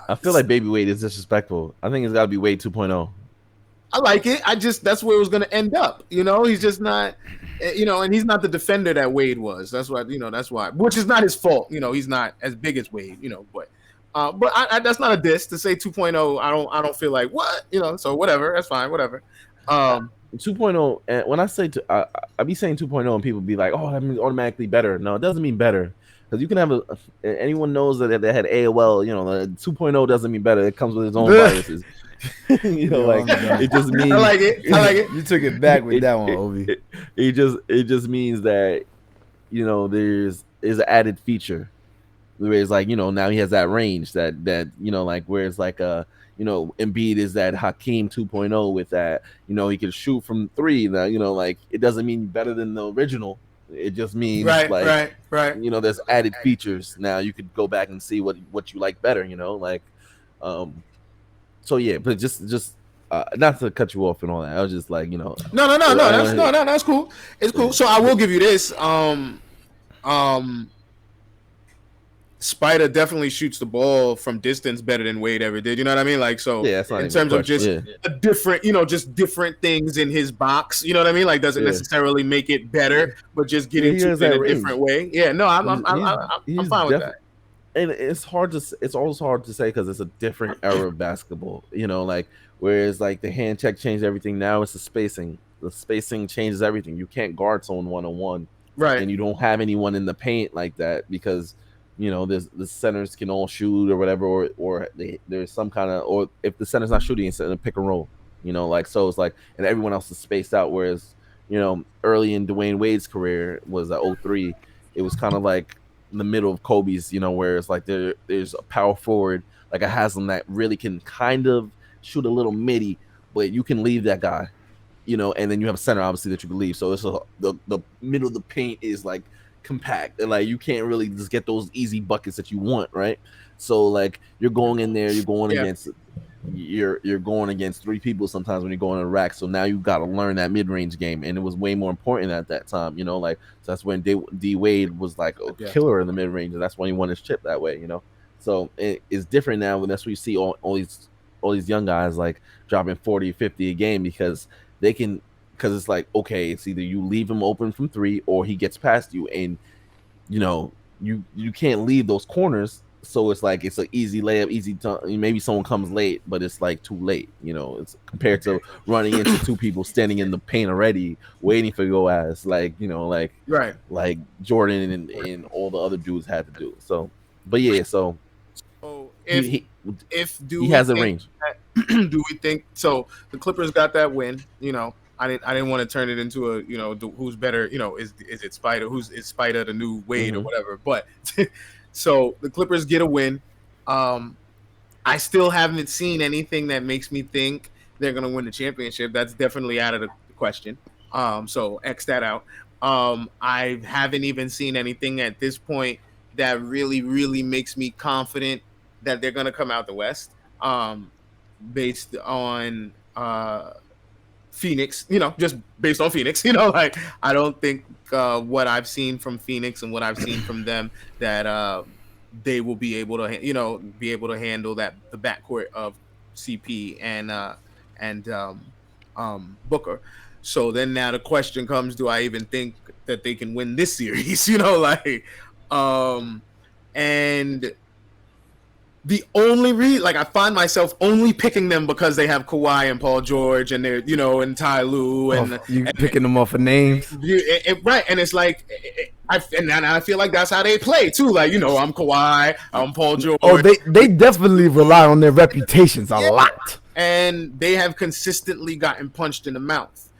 I feel like Baby Wade is disrespectful. I think it's got to be Wade 2.0. I like it. That's where it was going to end up. He's just not, and he's not the defender that Wade was. That's why, which is not his fault. He's not as big as Wade, but that's not a diss to say 2.0. I don't feel like what, so whatever. That's fine. Whatever. 2.0, and when I say I be saying 2.0 and people be like, oh, that means automatically better. No, it doesn't mean better, because you can have anyone knows that they had AOL. 2.0 doesn't mean better. It comes with its own biases. It just means I like it. You took it back with that one, Obi. It just means that there's an added feature where it's like now he has that range that where it's like Embiid is that Hakeem 2.0 with that, he can shoot from three. That, it doesn't mean better than the original. It just means right. There's added features. Now you could go back and see what you like better, so yeah, but just not to cut you off and all that. I was just like, No, that's cool. It's cool. So I will give you this. Spider definitely shoots the ball from distance better than Wade ever did. You know what I mean? In terms of just a different, just different things in his box. You know what I mean? Doesn't necessarily make it better, but just getting to it in a different way. Yeah, no, I'm fine with that. And it's always hard to say because it's a different era of basketball. Whereas the hand check changed everything. Now it's the spacing. The spacing changes everything. You can't guard someone 1-on-1, right? And you don't have anyone in the paint like that because the centers can all shoot or whatever, or there's some kind of, or if the center's not shooting, it's in a pick and roll, so it's and everyone else is spaced out. Whereas, early in Dwayne Wade's career was at 03, it was kind of like the middle of Kobe's, where it's there's a power forward, like a Haslam that really can kind of shoot a little midi, but you can leave that guy, and then you have a center obviously that you can leave. So it's the middle of the paint is compact, and you can't really just get those easy buckets that you want, right? So you're going in there, you're going against you're going against three people sometimes when you're going to the rack. So now you got to learn that mid-range game, and it was way more important at that time. So that's when D Wade was a killer in the mid-range, and that's when he won his chip that way. So it's different now, and that's where you see all these young guys dropping 40, 50 a game because they can. Because it's okay, it's either you leave him open from three or he gets past you, and you can't leave those corners. So it's it's an easy layup, easy. Maybe someone comes late, but it's too late. It's compared to running into two people standing in the paint already, waiting for your ass. Right, like Jordan and all the other dudes had to do. So, but yeah, so he has a range. Do we think so? The Clippers got that win. I didn't want to turn it into a who's better. Is it Spider? Is Spider the new Wade or whatever? But so the Clippers get a win. I still haven't seen anything that makes me think they're gonna win the championship. That's definitely out of the question. So X that out. I haven't even seen anything at this point that really, really makes me confident that they're gonna come out the West. Based on Phoenix, just based on Phoenix, I don't think what I've seen from Phoenix and what I've seen from them that they will be able to handle the backcourt of CP and Booker. So then now the question comes: do I even think that they can win this series? And The only reason, like, I find myself only picking them because they have Kawhi and Paul George, and they're, and Ty Lue, Oh, you picking them off of names? right, and it's like, and I feel like that's how they play too. Like, I'm Kawhi, I'm Paul George. Oh, they definitely rely on their reputations a lot. And they have consistently gotten punched in the mouth.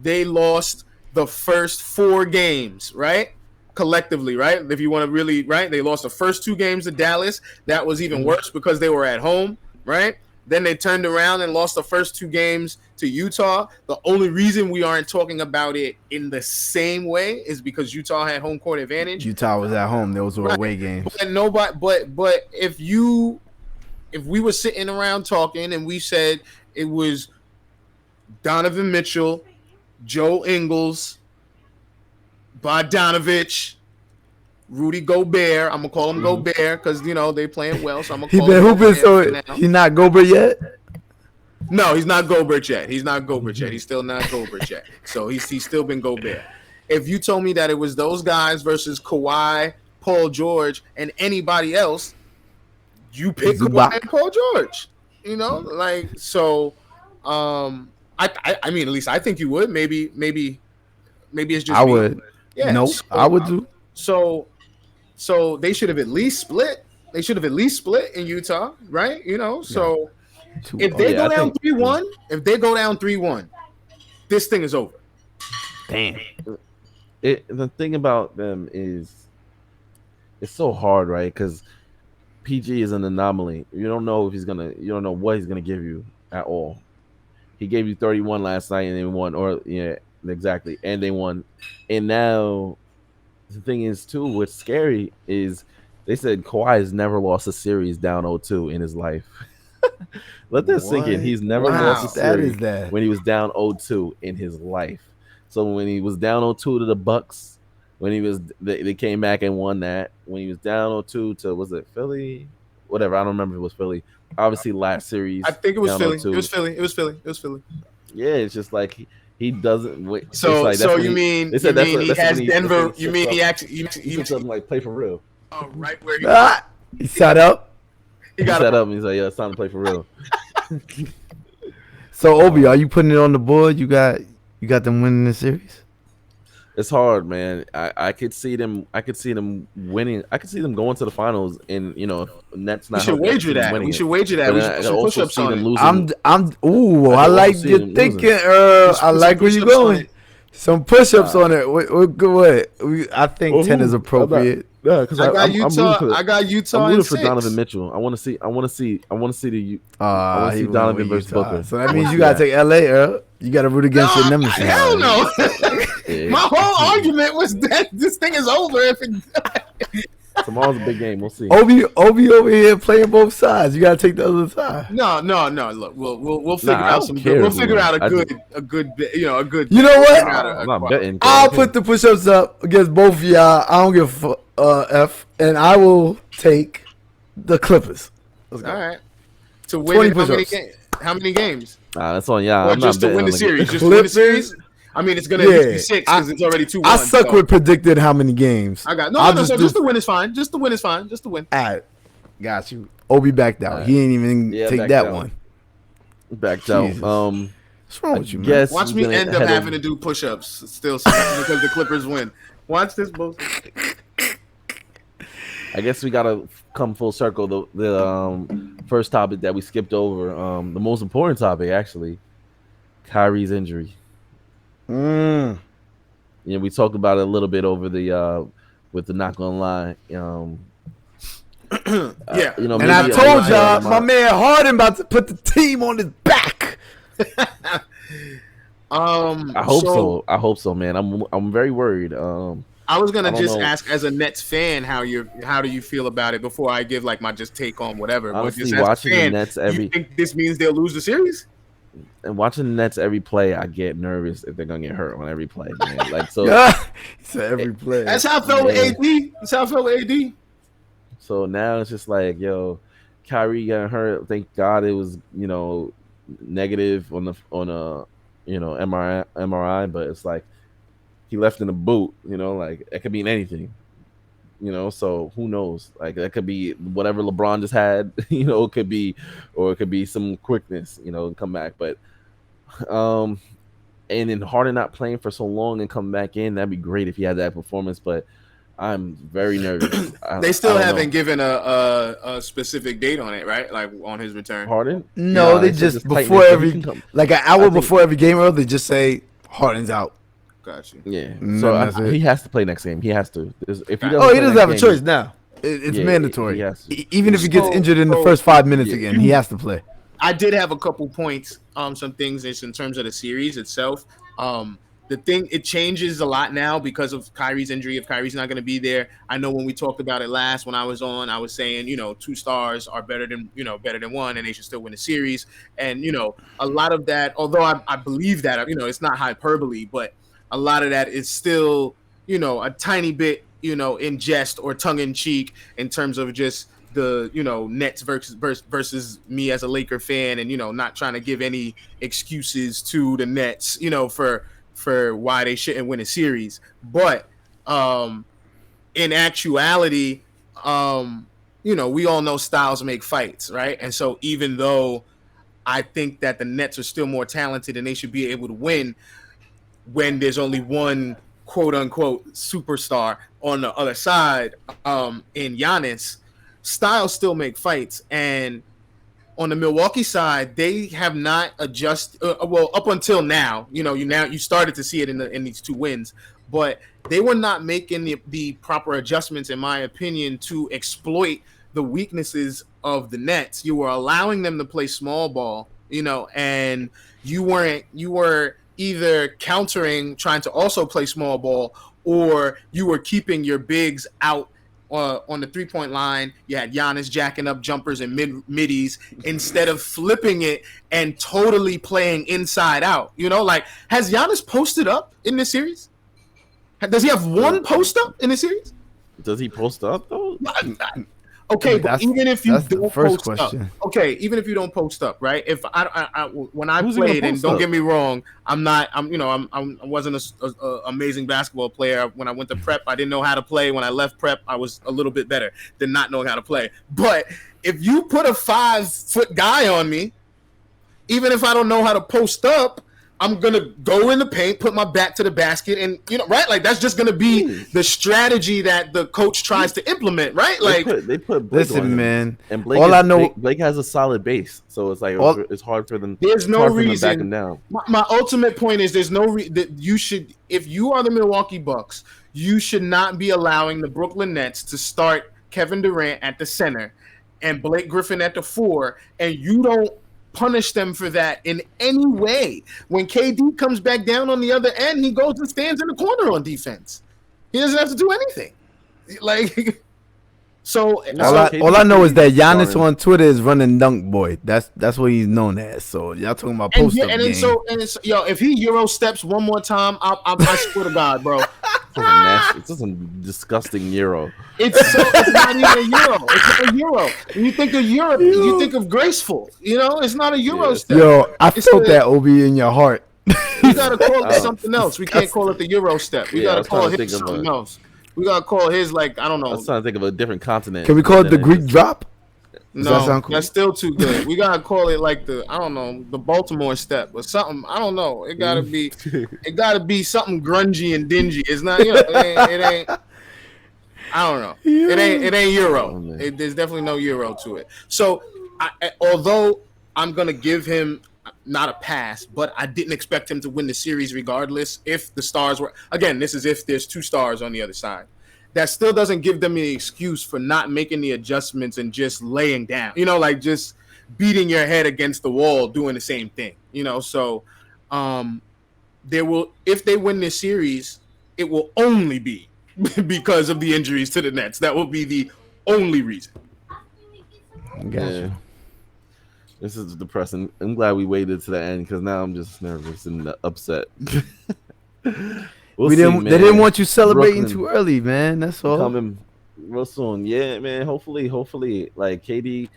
They lost the first 4 games, right? Collectively, right? If you want to really, right? They lost the first 2 games to Dallas. That was even worse because they were at home, right? Then they turned around and lost the first 2 games to Utah. The only reason we aren't talking about it in the same way is because Utah had home court advantage. Utah was at home; those were away games. But nobody, but if we were sitting around talking and we said it was Donovan Mitchell, Joe Ingles, Bogdanovich, Rudy Gobert. I'm gonna call him Gobert because they playing well. So I'm gonna call him Gobert. So he's not Gobert yet. No, he's not Gobert yet. He's not Gobert yet. He's still not Gobert yet. So he's still been Gobert. If you told me that it was those guys versus Kawhi, Paul George, and anybody else, you pick Kawhi and Paul George. So. I mean, at least I think you would. Maybe it's just I would. Yeah, nope, I would do. So they should have at least split. They should have at least split in Utah, right? So if they go down 3-1, this thing is over. Damn. The thing about them is it's so hard, right? Because PG is an anomaly. You don't know you don't know what he's gonna give you at all. He gave you 31 last night and they won, exactly, and they won. And now the thing is too, what's scary is they said Kawhi has never lost a series down 0-2 in his life. Let that sink in. He's never lost a series when he was down 0-2 in his life. So when he was down 0-2 to the Bucks, when they came back and won that. When he was down 0-2 to, was it Philly? Whatever, I don't remember if it was Philly. Obviously, last series. I think it was Philly. It was Philly. Yeah, it's just like he doesn't wait. So, like, you mean he has Denver? You mean he actually he doesn't like play for real? Oh, right where he sat up. He sat up and he's like, "Yeah, it's time to play for real." So Obi, are you putting it on the board? You got them winning the series? It's hard, man. I could see them. I could see them winning. I could see them going to the finals, and if Nets not. We should wager that. We should wager that. We should put some push-ups on it. I like your thinking. I like where you're going. Some push-ups on it. What? I think 10 is appropriate. Yeah, because I got Utah. I got Utah. I'm rooting for Donovan Mitchell. I want to see Donovan versus Booker. So that means you gotta take LA. You gotta root against your nemesis. Hell no. My whole argument was that this thing is over if it. Tomorrow's a big game. We'll see. Obi over here playing both sides. You gotta take the other side. No. Look, we'll figure out some. We'll figure out a good. A good. You know what? I'm not betting. I'll put the push-ups up against both of y'all. I don't give a F, and I will take the Clippers. All right. To win how many games? Nah, that's on y'all. Or just to win the series. Just win the series. I mean, it's gonna be 6 because it's already 2-1. I suck with predicted how many games. I got no. Just the win is fine. Just the win is fine. Just the win. All right, got you. Obi backed out. He ain't even take that one. Backed out. What's wrong with you, man? Watch me end up having to do push-ups still because the Clippers win. Watch this bullshit. I guess we gotta come full circle. The first topic that we skipped over, the most important topic actually, Kyrie's injury. Mm. Yeah, we talked about it a little bit over the with the not gonna lie. Yeah, and I told y'all my man Harden about to put the team on his back. I hope so, man. I'm very worried. I was gonna just ask, as a Nets fan, how do you feel about it before I give like my just take on whatever. Honestly, but watching the Nets you think this means they'll lose the series? And watching the Nets every play, I get nervous if they're gonna get hurt on every play, man. Like so, every play. That's how I felt with AD. That's how I felt with AD. So now it's just like, yo, Kyrie got hurt. Thank God it was negative on a MRI, but it's like he left in a boot. Like it could mean anything. So who knows? Like that could be whatever LeBron just had, it could be, or it could be some quickness, and come back. But um, and then Harden not playing for so long and come back in, that'd be great if he had that performance. But I'm very nervous. They I still don't haven't know. given a specific date on it, right? Like on his return. Harden? No, Nah, they they said just just before tightness, but he every can come. like an I hour think, before every game, they just say Harden's out, Got you. yeah. and So then that's he it. has to play next game. He has to. If he Got doesn't Oh, he play doesn't next have a game, choice now. It's yeah, he mandatory. has to. Even if he gets So, injured in the so first 5 minutes Yeah. again, he has to play. I did have a couple points, some things just in terms of the series itself. Um, the thing it changes a lot now because of Kyrie's injury. If Kyrie's not going to be there, I know when we talked about it last when I was on, I was saying two stars are better than one, and they should still win the series. And a lot of that, although I believe that it's not hyperbole, but a lot of that is still a tiny bit in jest or tongue in cheek in terms of just the Nets versus me as a Laker fan, and not trying to give any excuses to the Nets, for why they shouldn't win a series. But in actuality, we all know styles make fights, right? And so even though I think that the Nets are still more talented and they should be able to win when there's only one quote unquote superstar on the other side, in Giannis, styles still make fights. And on the Milwaukee side, they have not adjusted. Well, up until now, you started to see it in these two wins, but they were not making the proper adjustments, in my opinion, to exploit the weaknesses of the Nets. You were allowing them to play small ball, and you were either countering, trying to also play small ball, or you were keeping your bigs out on the 3-point line. You had Giannis jacking up jumpers and middies instead of flipping it and totally playing inside out. Like, has Giannis posted up in this series? Does he have Uh, one post up in the series? Does he post up though? Okay, but even if you That's the don't first post up, question. okay, even if you don't post up, right? If when I Who's he gonna played, and post don't up? get me wrong, I wasn't a amazing basketball player. When I went to prep, I didn't know how to play. When I left prep, I was a little bit better than not knowing how to play. But if you put a 5-foot guy on me, even if I don't know how to post up, I'm gonna go in the paint, put my back to the basket, and right, like that's just gonna be the strategy that the coach tries to implement, right? Like, They put Blake on Listen, him, man. and Blake All is I know, Blake has a solid base, so it's like all it's hard for them. there's It's no hard for them to back reason. him down. My ultimate point is there's no that you should, if you are the Milwaukee Bucks, you should not be allowing the Brooklyn Nets to start Kevin Durant at the center and Blake Griffin at the 4, and you don't punish them for that in any way. When KD comes back down on the other end, he goes and stands in the corner on defense. He doesn't have to do anything. Like, so Nah, all I know is that Giannis guarding. on Twitter is running Dunk Boy. That's what he's known as. So y'all talking about post up game. Yo, if he Euro steps one more time, I swear to God, bro. It's a nasty. It's just a disgusting euro. It's not even a Euro. It's not a Euro. When you think of Europe, you think of graceful. It's not a Euro Yeah, step. Yo, I It's felt that OB in your heart. We gotta call it Oh, something else. We can't call it the Euro step. We Yeah, I gotta was call trying to his think of something a. else. We gotta call his, like, I don't I know. was trying to think of a different continent. Can we call but it the then Greek just- drop? Does that No, sound cool? that's still too good. We gotta call it like I don't know, the Baltimore step or something. I don't know. It gotta be something grungy and dingy. It's not, it ain't. I don't know. It ain't Euro. Oh, man. There's definitely no Euro to it. So, although I'm gonna give him not a pass, but I didn't expect him to win the series regardless. If the stars were, again, this is if there's 2 stars on the other side. That still doesn't give them any excuse for not making the adjustments and just laying down. Like just beating your head against the wall, doing the same thing. So there will, if they win this series, it will only be because of the injuries to the Nets. That will be the only reason. Yeah. This is depressing. I'm glad we waited to the end because now I'm just nervous and upset. We'll see, man. They didn't want you celebrating Brooklyn too early, man. That's all. coming real soon. Yeah, man. Hopefully, like KD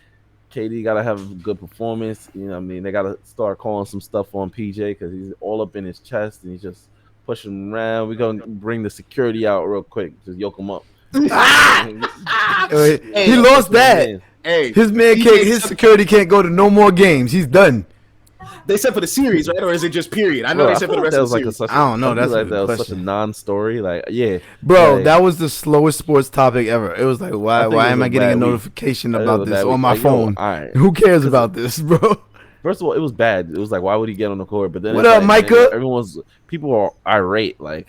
gotta have a good performance. What I mean, they gotta start calling some stuff on PJ because he's all up in his chest and he's just pushing him around. We're gonna bring the security out real quick, just yoke him up. He lost that. Hey, His man CJ can't. His said- security can't go to no more games. He's done. They said for the series, right? Or is it just period? I know Bro, they I said feel for the like rest that of was the like series. such. I don't know. I That's feel a like good that was such a question. non-story. Like, yeah, Bro, like, that was the slowest sports topic ever. It was like, I think why it was am a I getting a bad week. notification It was about a this bad on week. my Like, yo, phone? all right. Who cares 'Cause about this, bro? first of all, it was bad. It was like, why would he get on the court? But then What it's up, like, then Micah? everyone's people are irate, like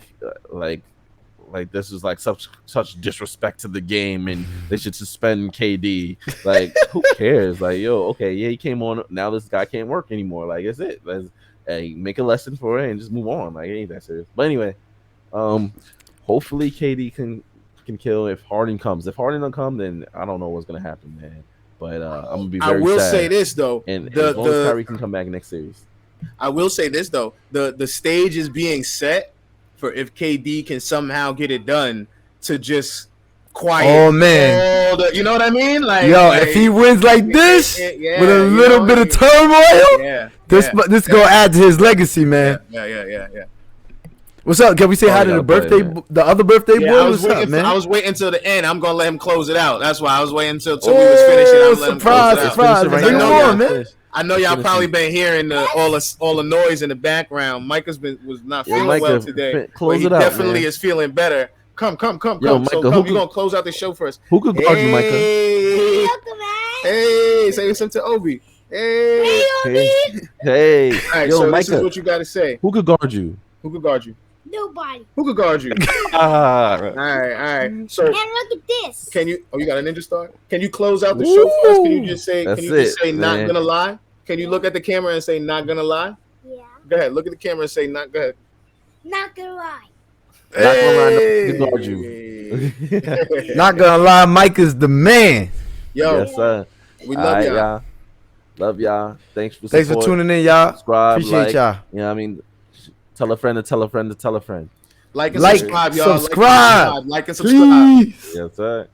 this is like such disrespect to the game, and they should suspend KD. Like, who cares? Like, yo, okay, yeah, he came on. Now this guy can't work anymore. Like, that's it. Hey, make a lesson for it and just move on. Like, it ain't that serious. But anyway, hopefully KD can kill if Harden comes. If Harden don't come, then I don't know what's gonna happen, man. But I'm gonna be I very will sad. say this though. And as long as Kyrie can come back next series. I will say this though. The stage is being set for if KD can somehow get it done to just quiet. Oh, man. all the, you know what I mean? Like, If he wins like this yeah, with a you little know, bit of turmoil, yeah, this gonna add to his legacy, man. yeah. What's up? Can we say hi to gotta the birthday, play, man. the other birthday Yeah, boy? What's up, man? I was waiting until the end. I'm gonna let him close it out. That's why I was waiting until we was finishing. I'm letting him close it out. surprise! Finish it Bring right him now. on, man. I know y'all probably been hearing all the noise in the background. Micah's was not Yo, feeling Micah, well today, close but he it out, definitely man. is feeling better. Come. Yo, So Micah, come, who you could- gonna close out the show for us? Who could guard you, Micah? Hey, say something to Obi. Hey. Hey, All right, yo, so Micah, this is what you gotta say. who could guard you? Who could guard you? Nobody. Who could guard you? Ah, All right. So And look at this. can you? Oh, you got a ninja star? Can you close out the show for us? Can you just say? That's Can you just it, say not man. gonna lie? Can you look at the camera and say not gonna lie? Yeah. Go ahead. Look at the camera and say not. Go ahead. Not gonna lie. not gonna lie, no one Hey. can guard you. Not gonna lie, Mike is the man. Yo, Yes, sir. we All love right, y'all. Love y'all. Thanks for Thanks for support. tuning in, y'all. Subscribe, Appreciate like, y'all. You know what I mean? Tell a friend to tell a friend to tell a friend. Like and Like, subscribe, y'all. subscribe. Like and subscribe. Please. Yes, sir.